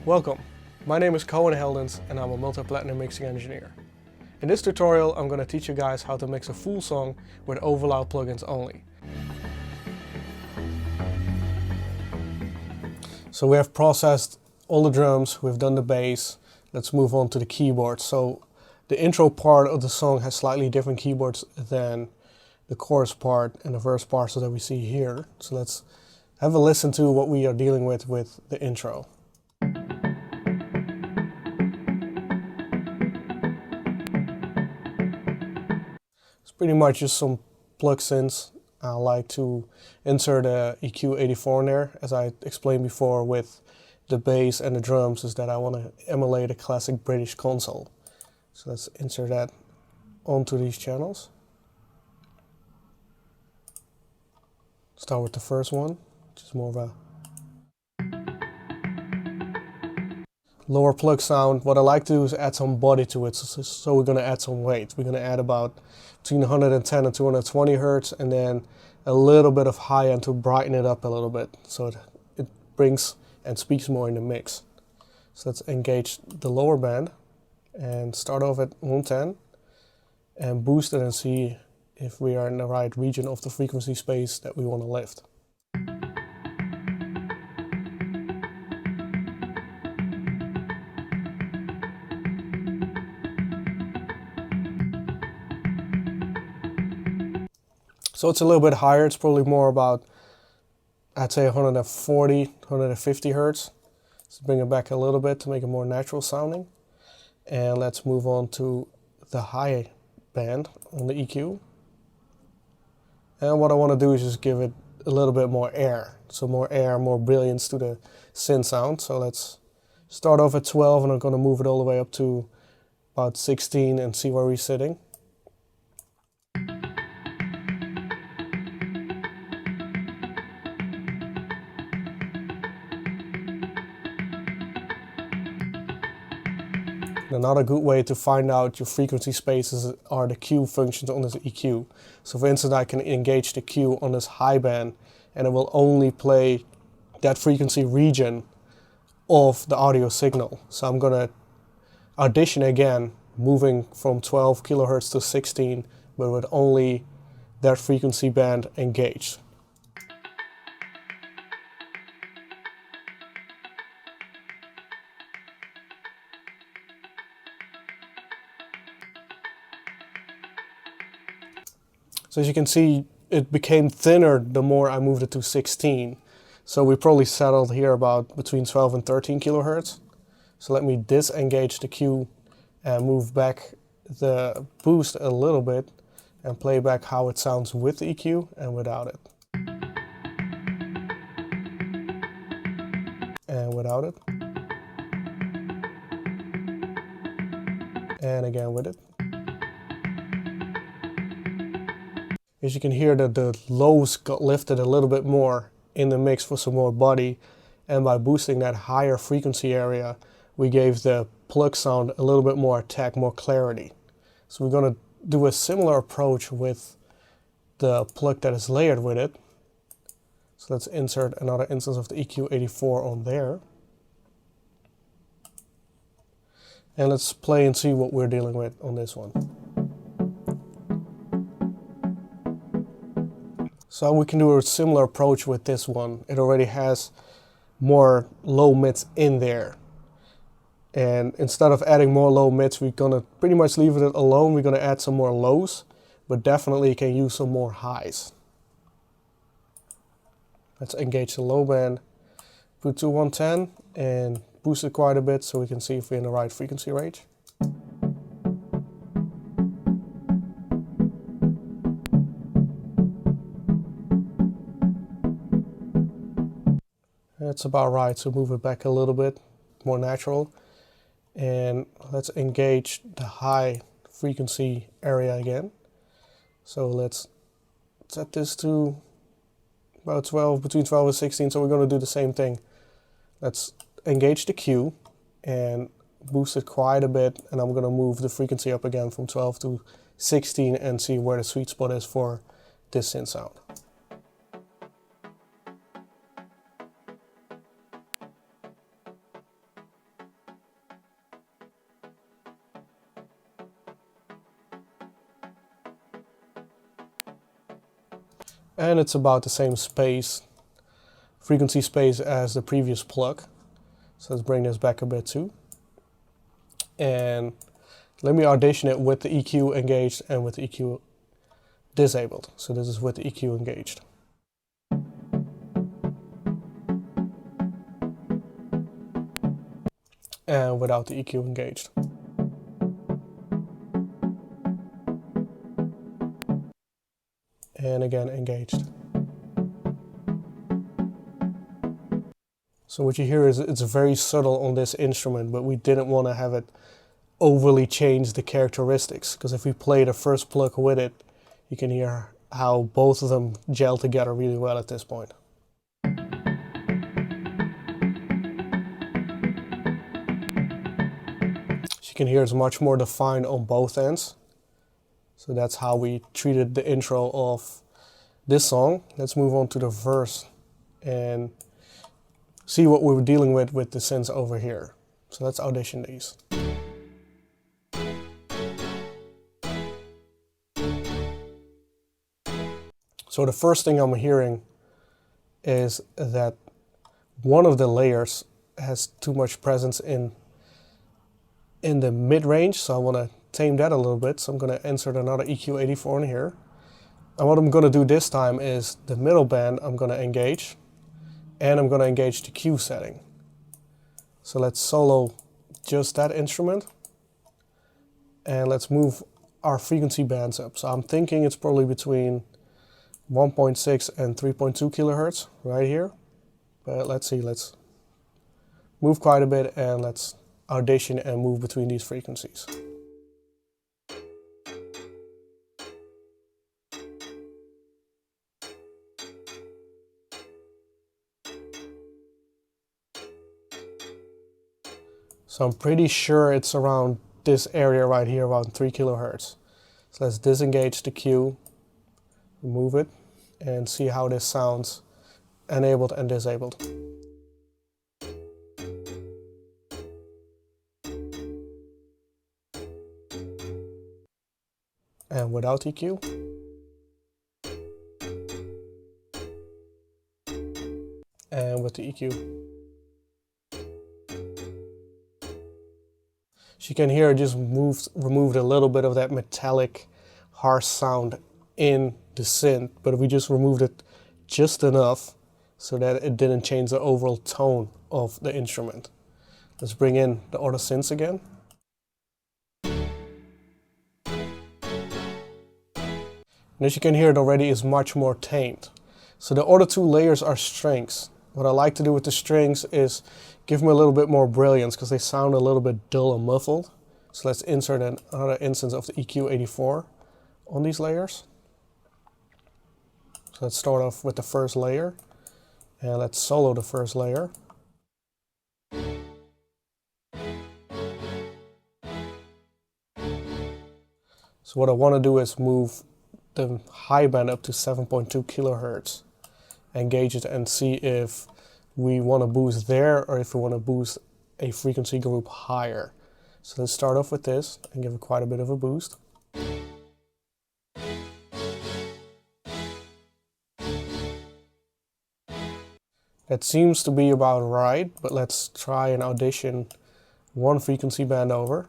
Welcome, my name is Koen Heldens and I'm a multi-platinum mixing engineer. In this tutorial I'm going to teach you guys how to mix a full song with Overloud plugins only. So we have processed all the drums, we've done the bass, let's move on to the keyboards. So the intro part of the song has slightly different keyboards than the chorus part and the verse parts that we see here. So let's have a listen to what we are dealing with the intro. It's pretty much just some plug synths. I like to insert a EQ84 in there, as I explained before with the bass and the drums, is that I want to emulate a classic British console. So let's insert that onto these channels. Start with the first one, which is more of a lower plug sound. What I like to do is add some body to it, so we're going to add some weight. We're going to add about between 110 and 220 hertz, and then a little bit of high end to brighten it up a little bit, so it brings and speaks more in the mix. So let's engage the lower band and start off at 110 and boost it and see if we are in the right region of the frequency space that we want to lift. So it's a little bit higher, it's probably more about, I'd say 140, 150 hertz. Let's bring it back a little bit to make it more natural sounding. And let's move on to the high band on the EQ. And what I want to do is just give it a little bit more air. So more air, more brilliance to the synth sound. So let's start off at 12 and I'm going to move it all the way up to about 16 and see where we're sitting. Another good way to find out your frequency spaces are the Q functions on this EQ. So for instance, I can engage the Q on this high band and it will only play that frequency region of the audio signal. So I'm going to audition again, moving from 12 kilohertz to 16, but with only that frequency band engaged. So as you can see, it became thinner the more I moved it to 16. So we probably settled here about between 12 and 13 kilohertz. So let me disengage the Q and move back the boost a little bit and play back how it sounds with the EQ and without it. And without it. And again with it. As you can hear that the lows got lifted a little bit more in the mix for some more body, and by boosting that higher frequency area we gave the plug sound a little bit more attack, more clarity. So we're going to do a similar approach with the plug that is layered with it. So let's insert another instance of the EQ84 on there. And let's play and see what we're dealing with on this one. So we can do a similar approach with this one. It already has more low mids in there. And instead of adding more low mids, we're gonna pretty much leave it alone. We're gonna add some more lows, but definitely can use some more highs. Let's engage the low band, put to 110 and boost it quite a bit so we can see if we're in the right frequency range. That's about right, so move it back a little bit, more natural. And let's engage the high frequency area again. So let's set this to about 12, between 12 and 16, so we're going to do the same thing. Let's engage the Q and boost it quite a bit, and I'm going to move the frequency up again from 12 to 16 and see where the sweet spot is for this synth sound. And it's about the same space, frequency space as the previous plug. So let's bring this back a bit too. And let me audition it with the EQ engaged and with the EQ disabled. So this is with the EQ engaged. And without the EQ engaged. And again engaged. So what you hear is it's very subtle on this instrument, but we didn't want to have it overly change the characteristics, because if we play the first plug with it, you can hear how both of them gel together really well at this point. So you can hear it's much more defined on both ends. So that's how we treated the intro of this song. Let's move on to the verse and see what we were dealing with the synths over here. So let's audition these. So the first thing I'm hearing is that one of the layers has too much presence in the mid-range, so I want to tame that a little bit. So I'm going to insert another EQ84 in here. And what I'm going to do this time is the middle band I'm going to engage, and I'm going to engage the Q setting. So let's solo just that instrument, and let's move our frequency bands up. So I'm thinking it's probably between 1.6 and 3.2 kilohertz right here. But let's see, let's move quite a bit and let's audition and move between these frequencies. So I'm pretty sure it's around this area right here, around 3 kilohertz. So let's disengage the Q, remove it, and see how this sounds enabled and disabled. And without EQ. And with the EQ. So you can hear it just removed a little bit of that metallic, harsh sound in the synth, but we just removed it just enough so that it didn't change the overall tone of the instrument. Let's bring in the other synths again. And as you can hear, it already is much more tamed. So the other two layers are strings. What I like to do with the strings is give them a little bit more brilliance because they sound a little bit dull and muffled. So let's insert another instance of the EQ84 on these layers. So let's start off with the first layer and let's solo the first layer. So what I want to do is move the high band up to 7.2 kilohertz, engage it and see if we want to boost there or if we want to boost a frequency group higher. So let's start off with this and give it quite a bit of a boost. That seems to be about right, but let's try and audition one frequency band over.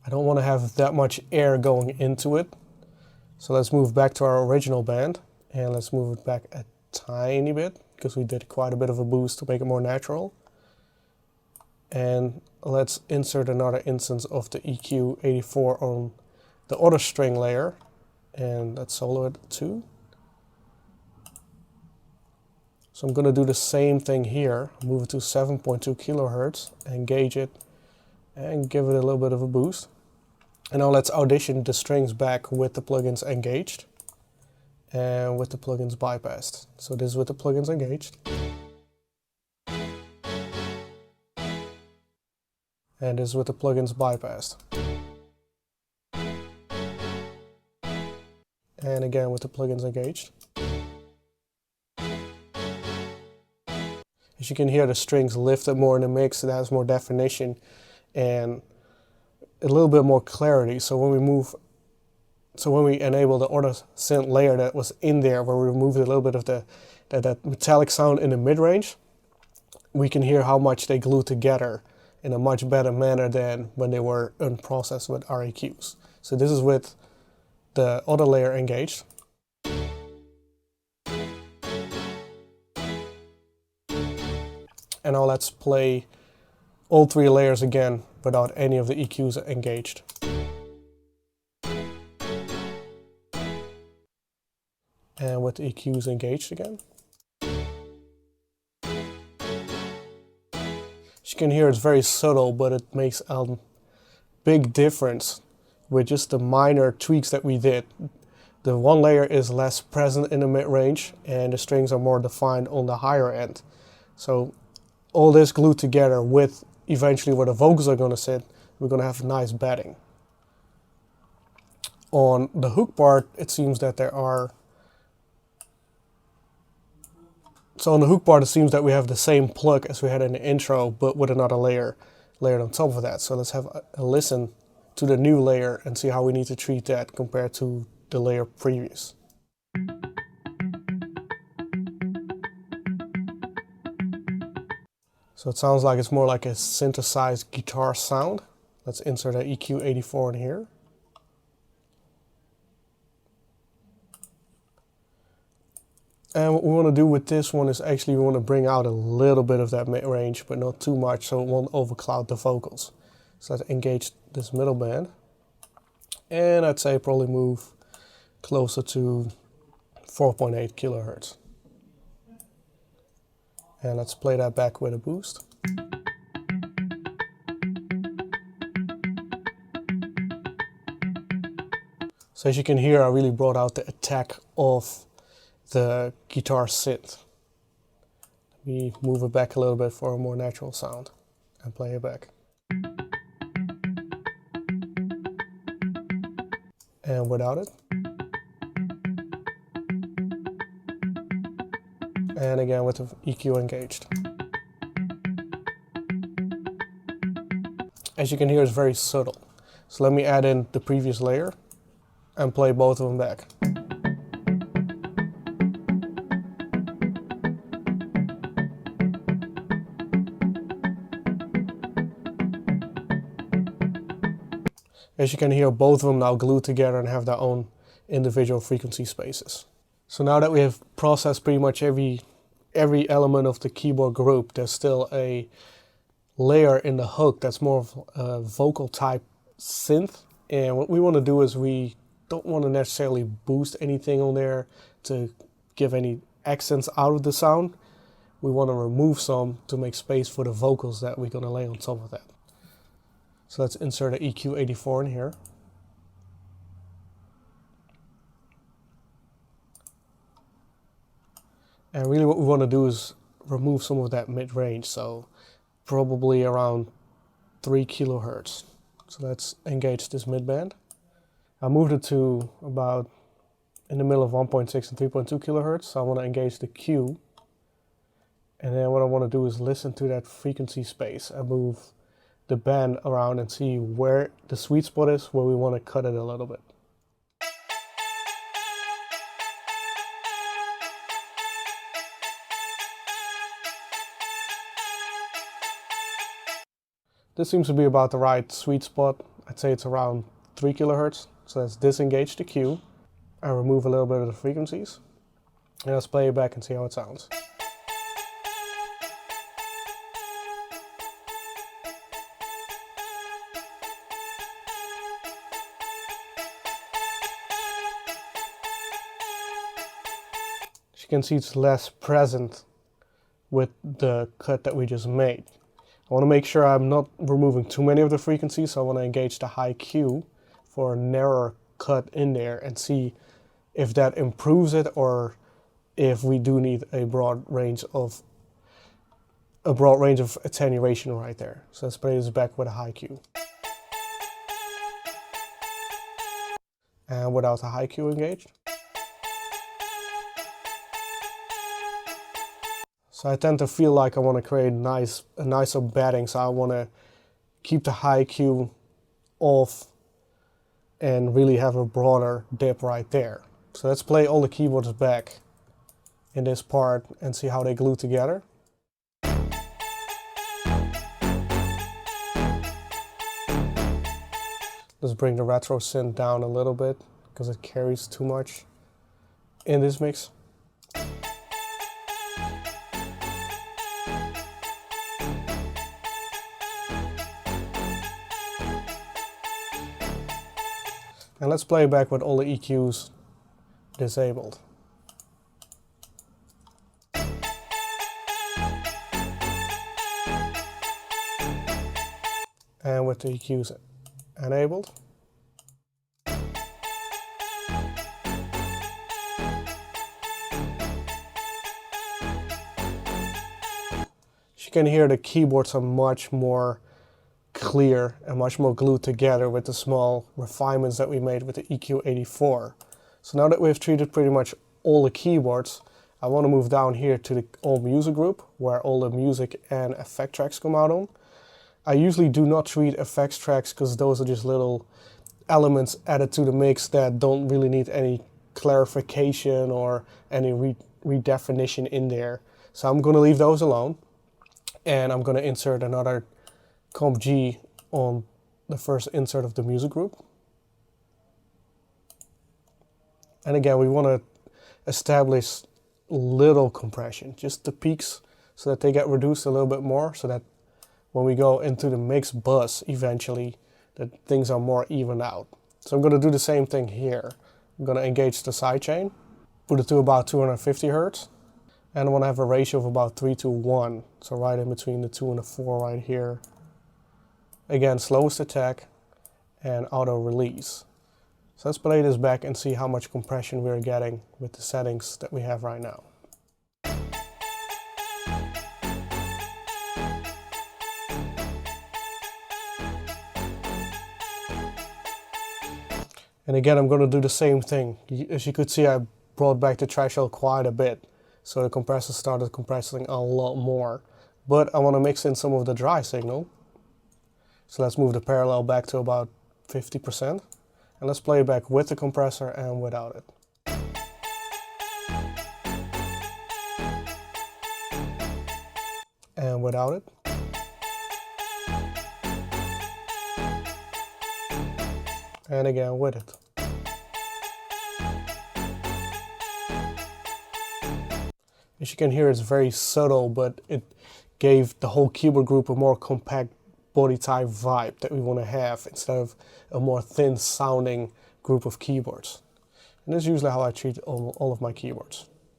I don't want to have that much air going into it. So let's move back to our original band and let's move it back a tiny bit because we did quite a bit of a boost to make it more natural. And let's insert another instance of the EQ84 on the other string layer and let's solo it too. So I'm going to do the same thing here, move it to 7.2 kilohertz, engage it and give it a little bit of a boost. And now let's audition the strings back with the plugins engaged and with the plugins bypassed. So this is with the plugins engaged. And this is with the plugins bypassed. And again with the plugins engaged. As As you can hear, the strings lifted more in the mix. It has more definition and a little bit more clarity. So when we enable the other synth layer that was in there, where we removed a little bit of that metallic sound in the mid-range, we can hear how much they glue together in a much better manner than when they were unprocessed with REQs. So this is with the other layer engaged. And now let's play all three layers again without any of the EQs engaged. And with the EQs engaged again. As you can hear, it's very subtle, but it makes a big difference with just the minor tweaks that we did. The one layer is less present in the mid-range, and the strings are more defined on the higher end. So all this glued together with eventually where the vocals are going to sit, we're going to have nice bedding. On the hook part, it seems that there are... So on the hook part, it seems that we have the same plug as we had in the intro, but with another layer layered on top of that. So let's have a listen to the new layer and see how we need to treat that compared to the layer previous. So it sounds like it's more like a synthesized guitar sound. Let's insert an EQ84 in here. And what we want to do with this one is actually we want to bring out a little bit of that mid-range, but not too much, so it won't overcloud the vocals. So let's engage this middle band. And I'd say probably move closer to 4.8 kilohertz. And let's play that back with a boost. So as you can hear, I really brought out the attack of the guitar synth. Let me move it back a little bit for a more natural sound and play it back. And without it. And again with the EQ engaged. As you can hear, it's very subtle. So let me add in the previous layer and play both of them back. As you can hear, both of them now glued together and have their own individual frequency spaces. So now that we have processed pretty much every element of the keyboard group, there's still a layer in the hook that's more of a vocal type synth. And what we want to do is we don't want to necessarily boost anything on there to give any accents out of the sound. We want to remove some to make space for the vocals that we're going to lay on top of that. So let's insert an EQ84 in here. And really what we want to do is remove some of that mid-range, so probably around 3 kilohertz. So let's engage this mid-band. I moved it to about in the middle of 1.6 and 3.2 kilohertz, so I want to engage the Q. And then what I want to do is listen to that frequency space and move the band around and see where the sweet spot is, where we want to cut it a little bit. This seems to be about the right sweet spot. I'd say it's around 3 kilohertz. So let's disengage the Q and remove a little bit of the frequencies. And let's play it back and see how it sounds. As you can see, it's less present with the cut that we just made. I want to make sure I'm not removing too many of the frequencies, so I want to engage the high Q for a narrower cut in there and see if that improves it or if we do need a broad range of attenuation right there. So let's play this back with a high Q. And without the high Q engaged. So I tend to feel like I want to create a nicer batting, so I want to keep the high Q off and really have a broader dip right there. So let's play all the keyboards back in this part and see how they glue together. Let's bring the retro synth down a little bit because it carries too much in this mix. And let's play back with all the EQs disabled. And with the EQs enabled. As you can hear, the keyboards are much more clear and much more glued together with the small refinements that we made with the EQ84. So now that we've treated pretty much all the keyboards, I want to move down here to the all music group where all the music and effect tracks come out on. I usually do not treat effects tracks because those are just little elements added to the mix that don't really need any clarification or any redefinition in there. So I'm going to leave those alone, and I'm going to insert another Comp G on the first insert of the music group. And again, we want to establish little compression, just the peaks, so that they get reduced a little bit more, so that when we go into the mix bus eventually, that things are more even out. So I'm going to do the same thing here. I'm going to engage the sidechain, put it to about 250 Hertz, and I want to have a ratio of about 3:1, so right in between the 2 and the 4 right here. Again, slowest attack and auto release. So let's play this back and see how much compression we're getting with the settings that we have right now. And again, I'm going to do the same thing. As you could see, I brought back the threshold quite a bit, so the compressor started compressing a lot more. But I want to mix in some of the dry signal. So let's move the parallel back to about 50%. And let's play it back with the compressor and without it. And without it. And again with it. As you can hear, it's very subtle, but it gave the whole keyboard group a more compact body type vibe that we want to have instead of a more thin sounding group of keyboards. And this is usually how I treat all of my keyboards.